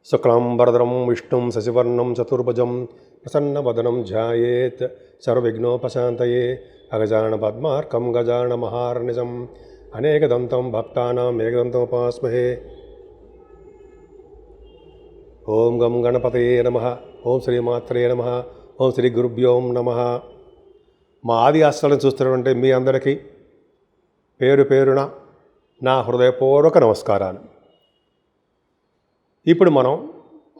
శుక్లాంబరధరం విష్ణుం శశివర్ణం చతుర్భుజం ప్రసన్నవదనం ధ్యాయేత్ సర్వవిఘ్నోపశాంతయే అగజానన పద్మార్కం గజానన మహార్నిజం అనేకదంతం భక్తానాం ఏకదంతముపాస్మహే. ఓం గం గణపతయే నమః. ఓం శ్రీమాత్రే నమః. ఓం శ్రీ గురుభ్యోం నమః. మా ఆది ఆశ్రమం చూస్తున్నటువంటి మీ అందరికీ పేరు పేరున నా హృదయపూర్వక నమస్కారాలు. ఇప్పుడు మనం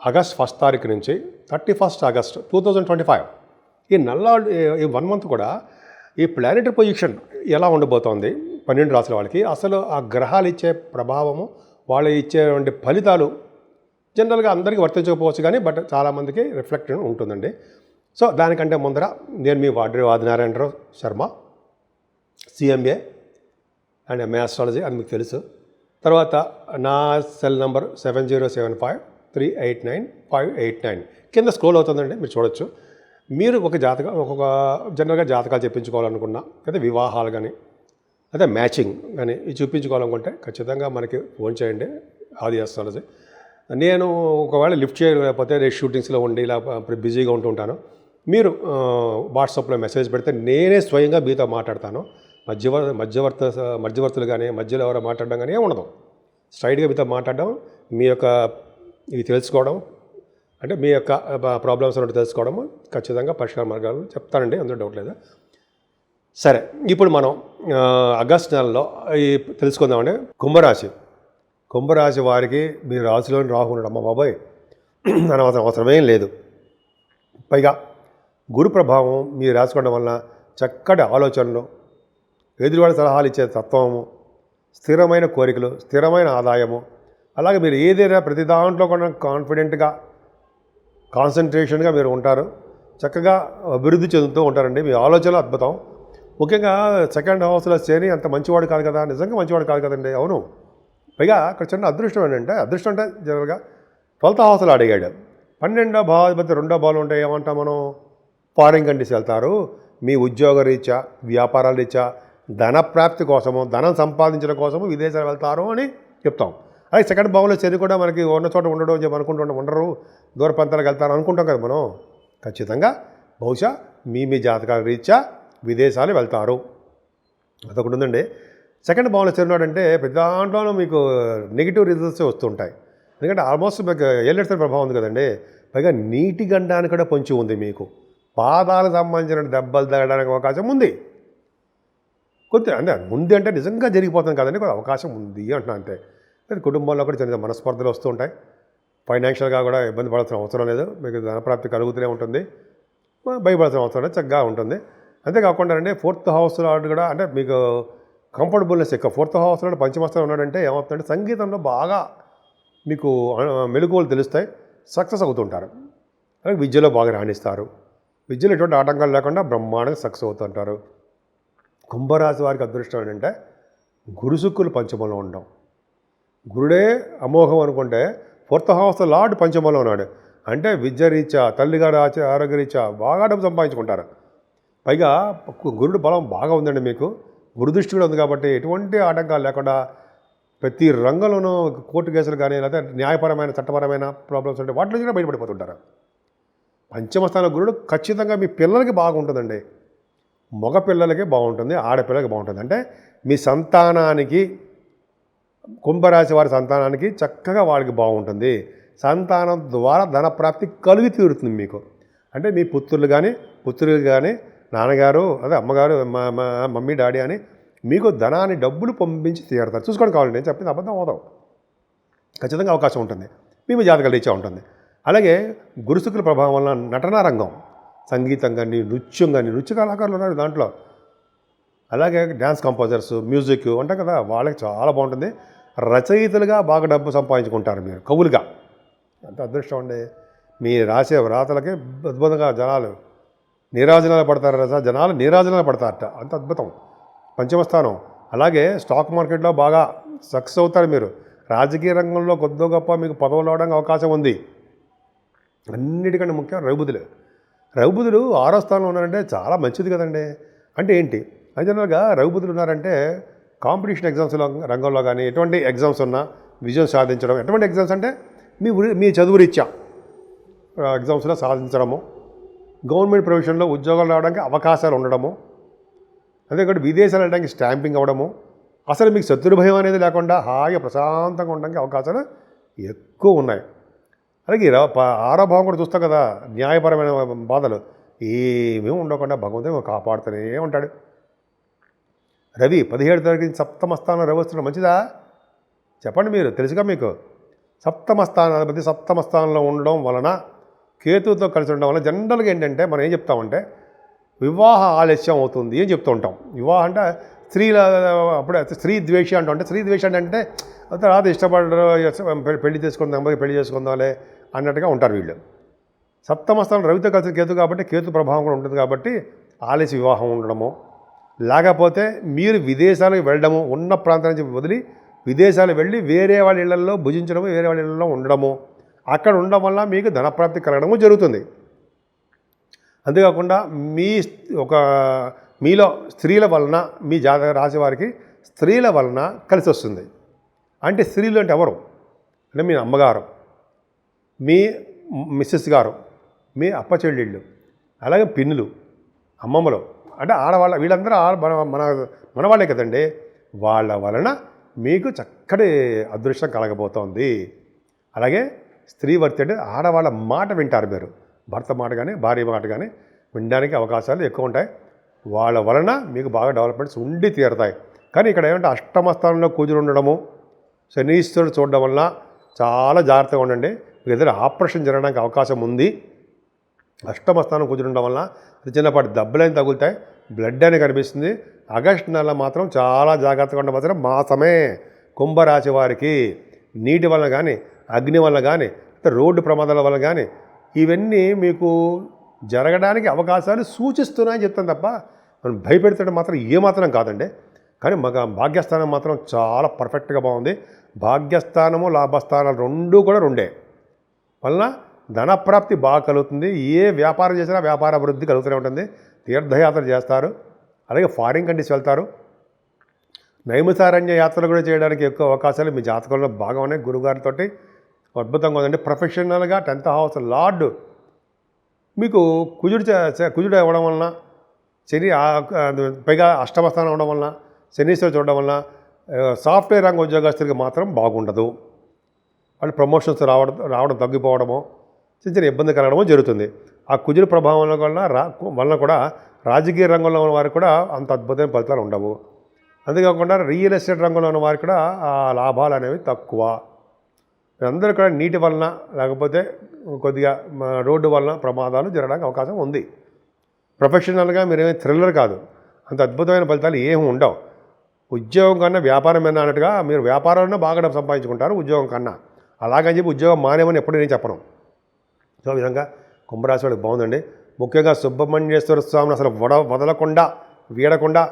ఆగస్ట్ 1 తారీఖు నుంచి 31 ఆగస్ట్ 2025 ఈ ఈ 1 మంత్ కూడా ఈ ప్లానెటరీ పొజిషన్ ఎలా ఉండబోతోంది 12 రాసుల వాళ్ళకి, అసలు ఆ గ్రహాలు ఇచ్చే ప్రభావము, వాళ్ళు ఇచ్చేటువంటి ఫలితాలు జనరల్గా అందరికీ వర్తించకపోవచ్చు కానీ చాలామందికి రిఫ్లెక్ట్ ఉంటుందండి. సో దానికంటే ముందర నేను మీ Adinarayana Rao Sharma, CMA and MA astrology, అది మీకు తెలుసు. తర్వాత నా సెల్ నంబర్ 7075389589 కింద స్క్రోల్ అవుతుందండి, మీరు చూడొచ్చు. మీరు ఒక్కొక్క జనరల్గా జాతకాలు చెప్పించుకోవాలనుకున్నా, లేదా వివాహాలు కానీ లేదా మ్యాచింగ్ కానీ ఇది చూపించుకోవాలనుకుంటే ఖచ్చితంగా మనకి ఫోన్ చేయండి, ఆది ఆస్ట్రాలజీ. నేను ఒకవేళ లిఫ్ట్ చేయలేకపోతే షూటింగ్స్లో ఉండి ఇలా బిజీగా ఉంటుంటాను. మీరు వాట్సాప్లో మెసేజ్ పెడితే నేనే స్వయంగా మీతో మాట్లాడతాను. మధ్యవర్తులు కానీ మధ్యలో ఎవరో మాట్లాడడం కానీ ఏమి ఉండదు. స్ట్రైట్గా మీతో మాట్లాడడం, మీ యొక్క ఇవి తెలుసుకోవడం, అంటే మీ యొక్క ప్రాబ్లమ్స్ ఉన్నట్టు తెలుసుకోవడము, ఖచ్చితంగా పరిష్కార మార్గాలు చెప్తానండి, అందులో డౌట్ లేదు. సరే, ఇప్పుడు మనం ఆగస్ట్ నెలలో తెలుసుకుందామండి. కుంభరాశి వారికి మీ రాశిలోని రాహు ఉండడం, అమ్మ బాబాయ్ అనవసరం అవసరమేం లేదు. పైగా గురు ప్రభావం మీరు రాసుకోవడం వలన చక్కటి ఆలోచనలు, ఎదురువాడి సలహాలు ఇచ్చే తత్వము, స్థిరమైన కోరికలు, స్థిరమైన ఆదాయము, అలాగే మీరు ఏదైనా ప్రతి దాంట్లో కూడా కాన్ఫిడెంట్గా కాన్సన్ట్రేషన్గా మీరు ఉంటారు. చక్కగా అభివృద్ధి చెందుతూ ఉంటారండి. మీ ఆలోచనలు అద్భుతం. ముఖ్యంగా సెకండ్ హౌస్లో శని అంత మంచివాడు కాదు కదా, నిజంగా మంచివాడు కాదు కదండి. అవును. పైగా అక్కడ చిన్న అదృష్టం ఏంటంటే, అదృష్టం అంటే జనరల్గా 12th హౌస్లో అడిగాడు. 12వ భావాధిపతి 2వ భావం ఉంటే ఏమంటాం మనం, ఫారిన్ కంట్రీస్ వెళ్తారు. మీ ఉద్యోగ రీత్యా, వ్యాపారాల రీత్యా, ధన ప్రాప్తి కోసము, ధనం సంపాదించడం కోసము విదేశాలు వెళ్తారు అని చెప్తాం. అలాగే సెకండ్ భావంలో శని కూడా మనకి ఉన్న చోట ఉండడం అని చెప్పి ఉండరు, దూర ప్రాంతాలకు వెళ్తారు అనుకుంటాం కదా మనం. ఖచ్చితంగా బహుశా మీ జాతకాల రీత్యా విదేశాలు వెళ్తారు. అదొకటి ఉందండి. సెకండ్ భావంలో శని ఉన్నాడంటే ప్రతి దాంట్లోనూ మీకు నెగిటివ్ రిజల్ట్స్ వస్తుంటాయి. ఎందుకంటే ఆల్మోస్ట్ మీకు ఏళ్ళెడ్సరి ప్రభావం ఉంది కదండి. పైగా నీటి గండానికి కూడా పొంచి ఉంది. మీకు పాదాలకు సంబంధించిన దెబ్బలు తగ్గడానికి అవకాశం ఉంది. ముందు అంటే నిజంగా జరిగిపోతుంది కదండి, కొంత అవకాశం ఉంది అంటున్నా అంతే. కుటుంబంలో కూడా చిన్న మనస్పర్ధలు వస్తూ ఉంటాయి. ఫైనాన్షియల్గా కూడా ఇబ్బంది పడాల్సిన అవసరం లేదు. మీకు ధనప్రాప్తి కలుగుతూనే ఉంటుంది, భయపడాల్సిన అవసరం లేదు, చక్కగా ఉంటుంది. అంతేకాకుండా అండి 4th హౌస్లో కూడా అంటే మీకు కంఫర్టబుల్నెస్ ఎక్కువ. 4th హౌస్లో పంచమస్థానం ఉన్నాడంటే ఏమవుతుందంటే సంగీతంలో బాగా మీకు మెలకువలు తెలుస్తాయి, సక్సెస్ అవుతుంటారు. అలాగే విద్యలో బాగా రాణిస్తారు. విద్యలో ఎటువంటి ఆటంకాలు లేకుండా బ్రహ్మాండంగా సక్సెస్ అవుతుంటారు. కుంభరాశి వారికి అదృష్టం ఏంటంటే గురు శుక్రులు పంచమంలో ఉండడం. గురుడే అమోఘం అనుకుంటే 4th హౌస్ లార్డ్ పంచమంలో ఉన్నాడు అంటే విద్య రీత్యా, తల్లిగారు ఆరోగ్య రీత్యా బాగా డబ్బు సంపాదించుకుంటారు. పైగా గురుడు బలం బాగా ఉందండి మీకు. గురు దృష్టి కూడా ఉంది కాబట్టి ఎటువంటి ఆటంకాలు లేకుండా ప్రతి రంగంలోనూ కోర్టు కేసులు కానీ లేకపోతే న్యాయపరమైన చట్టపరమైన ప్రాబ్లమ్స్ ఉంటే వాటి నుంచి కూడా బయటపడిపోతుంటారు. పంచమస్థాన గురుడు ఖచ్చితంగా మీ పిల్లలకి బాగుంటుందండి. మగ పిల్లలకి బాగుంటుంది, ఆడపిల్లలకి బాగుంటుంది. అంటే మీ సంతానానికి, కుంభరాశి వారి సంతానానికి చక్కగా వాళ్ళకి బాగుంటుంది. సంతానం ద్వారా ధనప్రాప్తి కలిగి తీరుతుంది మీకు. అంటే మీ పుత్రులు కానీ నాన్నగారు, అదే అమ్మగారు, మమ్మీ డాడీ అని మీకు ధనాన్ని డబ్బులు పంపించి తీరుతారు. చూసుకోండి, కావాలండి, నేను చెప్పింది అబద్ధం అవుతాం. ఖచ్చితంగా అవకాశం ఉంటుంది, మీ జాతకాల రీత్యా ఉంటుంది. అలాగే గురుశుక్రుల ప్రభావం వలన నటనా రంగం, సంగీతం కానీ, నృత్యం కానీ, నృత్య కళాకారులు ఉన్నారు దాంట్లో. అలాగే డ్యాన్స్ కంపోజర్స్, మ్యూజిక్ ఉంటాం కదా, వాళ్ళకి చాలా బాగుంటుంది. రచయితలుగా బాగా డబ్బు సంపాదించుకుంటారు మీరు, కవులుగా. అంత అదృష్టం అండి. మీ రాసే వ్రాతలకి అద్భుతంగా జనాలు నీరాజనాలు పడతారు, జనాలు నీరాజనాలు పడతారట. అంత అద్భుతం పంచమస్థానం. అలాగే స్టాక్ మార్కెట్లో బాగా సక్సెస్ అవుతారు మీరు. రాజకీయ రంగంలో కొద్ది గొప్ప మీకు పదవులు అవడానికి అవకాశం ఉంది. అన్నిటికంటే ముఖ్యం రవిబుధులు. 6వ స్థానంలో ఉన్నారంటే చాలా మంచిది కదండి. అంటే ఏంటి, అది జనరల్గా రవిబుధులు ఉన్నారంటే కాంపిటీషన్ ఎగ్జామ్స్లో రంగంలో కానీ ఎటువంటి ఎగ్జామ్స్ ఉన్నా విజయం సాధించడం. ఎటువంటి ఎగ్జామ్స్ అంటే మీ చదువు రీత్యా ఎగ్జామ్స్లో సాధించడము, గవర్నమెంట్ ప్రొఫెషన్లో ఉద్యోగాలు రావడానికి అవకాశాలు ఉండడము, అంతేకాదు విదేశాలు వెళ్ళడానికి స్టాంపింగ్ అవ్వడము, అసలు మీకు శత్రు భయం అనేది లేకుండా హాయిగా ప్రశాంతంగా ఉండడానికి అవకాశాలు ఎక్కువ ఉన్నాయి. అలాగే ఆరో భావం కూడా చూస్తాం కదా, న్యాయపరమైన బాధలు ఏమీ ఉండకుండా భగవంతుడు కాపాడుతూనే ఉంటాడు. రవి 17 తారీఖు సప్తమ స్థానంలో రవి వస్తున్నాడు, మంచిదా చెప్పండి? మీరు తెలుసుగా మీకు సప్తమ స్థానాధిపతి సప్తమ స్థానంలో ఉండడం వలన, కేతువుతో కలిసి ఉండడం వలన జనరల్గా ఏంటంటే మనం ఏం చెప్తామంటే వివాహ ఆలస్యం అవుతుంది అని చెప్తూ ఉంటాం. వివాహం అంటే స్త్రీల అప్పుడే స్త్రీ ద్వేష అంటాం. అంటే స్త్రీ ద్వేషం అంటే తర్వాత ఇష్టపడరు, పెళ్లి చేసుకుందాంలే అన్నట్టుగా ఉంటారు వీళ్ళు. సప్తమ స్థానం రవితో కలిసి కేతు కాబట్టి కేతు ప్రభావం కూడా ఉంటుంది కాబట్టి ఆలస్య వివాహం ఉండడము, లేకపోతే మీరు విదేశాలకు వెళ్ళడము, ఉన్న ప్రాంతం నుంచి వదిలి విదేశాలు వెళ్ళి వేరే వాళ్ళ ఇళ్లలో భుజించడము, వేరే వాళ్ళ ఇళ్లలో ఉండడము, అక్కడ ఉండడం వల్ల మీకు ధనప్రాప్తి కలగడము జరుగుతుంది. అంతేకాకుండా మీలో స్త్రీల వలన, మీ జాతక రాశి వారికి స్త్రీల వలన కలిసి వస్తుంది. అంటే స్త్రీలు అంటే ఎవరు అంటే మీ అమ్మగారు, మీ మిస్సెస్ గారు, మీ అప్పచెల్లెళ్ళు, అలాగే పిన్నులు, అమ్మమ్మలు, అంటే ఆడవాళ్ళ వీళ్ళందరూ మన వాళ్ళే కదండి. వాళ్ళ వలన మీకు చక్కటి అదృష్టం కలగబోతోంది. అలాగే స్త్రీ వర్తి అంటే ఆడవాళ్ళ మాట వింటారు మీరు, భర్త మాట కానీ భార్య మాట కానీ వినడానికి అవకాశాలు ఎక్కువ ఉంటాయి. వాళ్ళ వలన మీకు బాగా డెవలప్మెంట్స్ ఉండి తీరుతాయి. కానీ ఇక్కడ ఏమంటే అష్టమ స్థానంలో కూతురు ఉండడము, శనీశ్వరుడు చూడడం వల్ల చాలా జాగ్రత్తగా ఉండండి. మీకు ఏదైనా ఆపరేషన్ జరగడానికి అవకాశం ఉంది. అష్టమ స్థానం కూర్చుండడం వల్ల చిన్నపాటి దెబ్బలైన తగులుతాయి, బ్లడ్ అని కనిపిస్తుంది. ఆగస్టు నెల మాత్రం చాలా జాగ్రత్తగా ఉండవలసిన మాసమే కుంభరాశి వారికి. నీటి వల్ల కానీ, అగ్ని వల్ల కానీ, రోడ్డు ప్రమాదాల వల్ల కానీ ఇవన్నీ మీకు జరగడానికి అవకాశాలు సూచిస్తున్నాయని చెప్తాను తప్ప మనం భయపెడతాడు మాత్రం ఏమాత్రం కాదండి. కానీ భాగ్యస్థానం మాత్రం చాలా పర్ఫెక్ట్గా బాగుంది. భాగ్యస్థానము లాభస్థానాలు రెండూ కూడా రెండే వలన ధనప్రాప్తి బాగా కలుగుతుంది. ఏ వ్యాపారం చేసినా వ్యాపార అభివృద్ధి కలుగుతూనే ఉంటుంది. తీర్థయాత్రలు చేస్తారు, అలాగే ఫారిన్ కంట్రీస్ వెళ్తారు. నైమిసారణ్య యాత్రలు కూడా చేయడానికి ఎక్కువ అవకాశాలు మీ జాతకంలో బాగా ఉన్నాయి. గురుగారితో అద్భుతంగా ఉందండి. ప్రొఫెషనల్గా 10th హౌస్ లార్డ్ మీకు కుజుడు అవ్వడం వలన, శని పైగా అష్టమ స్థానం అవడం వలన, శనీశ్వరుడు చూడడం వలన సాఫ్ట్వేర్ రంగ ఉద్యోగస్తులకి మాత్రం బాగుండదు. వాళ్ళు ప్రమోషన్స్ రావడం తగ్గిపోవడమో, చిన్న ఇబ్బంది కలగడమో జరుగుతుంది. ఆ కుజుడు ప్రభావం వలన కూడా రాజకీయ రంగంలో ఉన్న వారికి కూడా అంత అద్భుతమైన ఫలితాలు ఉండవు. అంతేకాకుండా రియల్ ఎస్టేట్ రంగంలో ఉన్న వారికి కూడా ఆ లాభాలు అనేవి తక్కువ. అందరూ కూడా నీటి వలన లేకపోతే కొద్దిగా రోడ్డు వలన ప్రమాదాలు జరగడానికి అవకాశం ఉంది. ప్రొఫెషనల్గా మీరేమీ థ్రిల్లర్ కాదు, అంత అద్భుతమైన ఫలితాలు ఏమి ఉండవు. ఉద్యోగం కన్నా వ్యాపారం ఏమన్నా అన్నట్టుగా మీరు వ్యాపారంలో బాగా డబ్బు సంపాదించుకుంటారు ఉద్యోగం కన్నా. అలాగని చెప్పి ఉద్యోగం మానేమని ఎప్పుడు నేను చెప్పను. సో ఆ విధంగా కుంభరాశి వాడికి బాగుందండి. ముఖ్యంగా సుబ్రహ్మణ్యేశ్వర స్వామిని అసలు వీడకుండా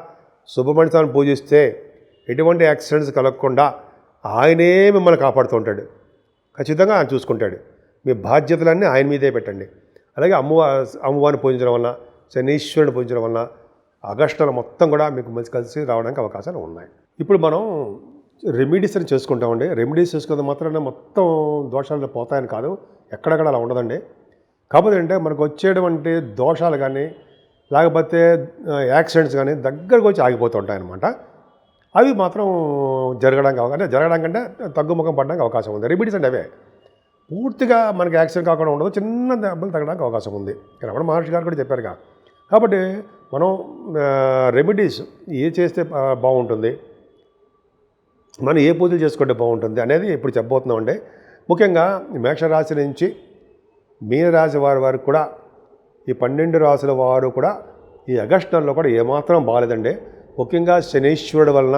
సుబ్రహ్మణ్య స్వామిని పూజిస్తే ఎటువంటి యాక్సిడెంట్స్ కలగకుండా ఆయనే మిమ్మల్ని కాపాడుతూ ఉంటాడు. ఖచ్చితంగా ఆయన చూసుకుంటాడు. మీ బాధ్యతలన్నీ ఆయన మీదే పెట్టండి. అలాగే అమ్మవారిని పూజించడం వల్ల, శనీశ్వరుని పూజించడం వల్ల ఆగస్టులో మొత్తం కూడా మీకు మంచి కలిసి రావడానికి అవకాశాలు ఉన్నాయి. ఇప్పుడు మనం రెమెడీస్ అని చేసుకుంటామండి. రెమెడీస్ చేసుకున్న మాత్రమే మొత్తం దోషాలు పోతాయని కాదు, ఎక్కడెక్కడ అలా ఉండదండి. కాకపోతే అంటే మనకు వచ్చేటువంటి దోషాలు కానీ లేకపోతే యాక్సిడెంట్స్ కానీ దగ్గరకు వచ్చి ఆగిపోతూ ఉంటాయన్నమాట. అవి మాత్రం జరగడానికంటే తగ్గుముఖం పడడానికి అవకాశం ఉంది. రెమెడీస్ అంటే అవే పూర్తిగా మనకి యాక్సిడెంట్ కాకుండా ఉండదు, చిన్న దెబ్బలు తగ్గడానికి అవకాశం ఉంది. రమణ మహర్షి గారు కూడా చెప్పారుగా. కాబట్టి మనం రెమెడీస్ ఏ చేస్తే బాగుంటుంది, మనం ఏ పూజలు చేసుకుంటే బాగుంటుంది అనేది ఇప్పుడు చెప్పబోతున్నామండి. ముఖ్యంగా మేషరాశి నుంచి మీనరాశి వారికి కూడా ఈ 12 రాశుల వారు కూడా ఈ ఆగస్టు నెలలో కూడా ఏమాత్రం బాగాలేదండి. ముఖ్యంగా శనీశ్వరుడు వలన,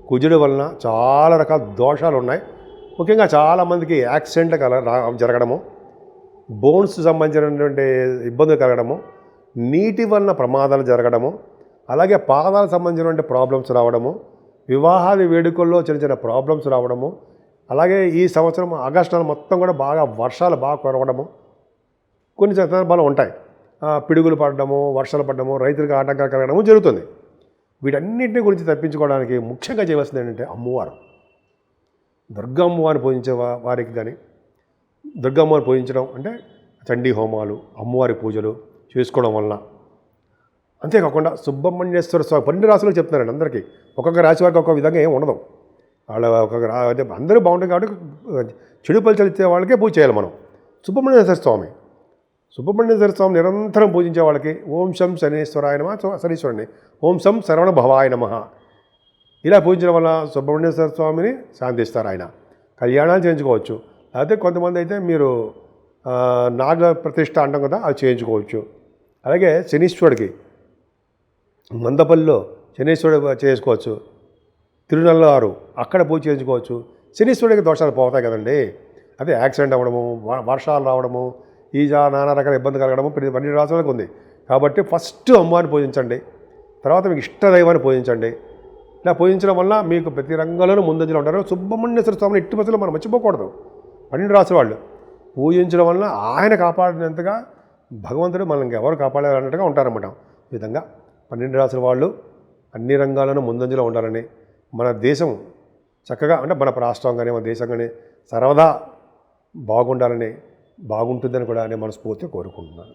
కుజుడు వలన చాలా రకాల దోషాలు ఉన్నాయి. ముఖ్యంగా చాలామందికి యాక్సిడెంట్లు జరగడము, బోన్స్ సంబంధించినటువంటి ఇబ్బందులు కలగడము, నీటి వలన ప్రమాదాలు జరగడము, అలాగే పాదాలకు సంబంధించినటువంటి ప్రాబ్లమ్స్ రావడము, వివాహాది వేడుకల్లో చిన్న చిన్న ప్రాబ్లమ్స్ రావడము, అలాగే ఈ సంవత్సరం ఆగస్టు నెల మొత్తం కూడా వర్షాలు బాగా కురవడము, కొన్ని సందర్భాలు ఉంటాయి. పిడుగులు పడడము, వర్షాలు పడడము, రైతులకు ఆటంకాలు కలగడము జరుగుతుంది. వీటన్నింటిని గురించి తప్పించుకోవడానికి ముఖ్యంగా చేయవలసింది ఏంటంటే అమ్మవారు, దుర్గా అమ్మవారిని పూజించే వారికి కానీ, దుర్గమ్మని పూజించడం అంటే చండీ హోమాలు, అమ్మవారి పూజలు చేసుకోవడం వలన. అంతేకాకుండా సుబ్రహ్మణ్యేశ్వర స్వామి 12 రాశులు చెప్తున్నారండి అందరికీ. ఒక్కొక్క రాశి వారికి ఒక్కొక్క విధంగా ఏం ఉండదు. వాళ్ళ ఒక్కొక్క అంటే అందరూ బాగుంటుంది కాబట్టి చెడు ఫలితాలు ఇచ్చే వాళ్ళకే పూజ చేయాలి మనం. సుబ్రహ్మణ్యేశ్వర స్వామి నిరంతరం పూజించే వాళ్ళకి ఓం శం శనీశ్వరాయ నమః, శనీశ్వరుని ఓం శం శరవణ భవాయ నమః ఇలా పూజించడం వల్ల సుబ్రహ్మణ్యేశ్వర స్వామిని శాంతిస్తారు. ఆయన కళ్యాణాలు చేయించుకోవచ్చు. లేకపోతే కొంతమంది అయితే మీరు నాగ ప్రతిష్ఠ అంటాం కదా, అది చేయించుకోవచ్చు. అలాగే శనీశ్వరుడికి మందపల్లిలో శనీశ్వరుడు చేసుకోవచ్చు. తిరునల్లారు అక్కడ పూజ చేయించుకోవచ్చు. శనీశ్వరుడికి దోషాలు పోతాయి కదండి. అదే యాక్సిడెంట్ అవ్వడము, వర్షాలు రావడము, నానా రకాల ఇబ్బంది కలగడము 12 రాసులకు ఉంది. కాబట్టి ఫస్ట్ అమ్మవారిని పూజించండి, తర్వాత మీకు ఇష్టదైవాన్ని పూజించండి. ఇలా పూజించడం వల్ల మీకు ప్రతి రంగంలోనూ ముందంజలో ఉంటారు. సుబ్రహ్మణ్యేశ్వర స్వామిని ఎట్టి పరిస్థితుల్లో మనం మర్చిపోకూడదు. 12 రాసుల వాళ్ళు పూజించడం వలన ఆయన కాపాడినంతగా భగవంతుడు మనల్ని ఎవరు కాపాడాలన్నట్టుగా ఉంటారన్నమాట. ఈ విధంగా 12 రాసుల వాళ్ళు అన్ని రంగాల్లోనూ ముందంజలో ఉండాలని, మన దేశం చక్కగా అంటే మన రాష్ట్రం కానీ మన దేశం కానీ సర్వదా బాగుండాలని, బాగుంటుందని కూడా నేను మనస్ఫూర్తిగా కోరుకుంటున్నాను.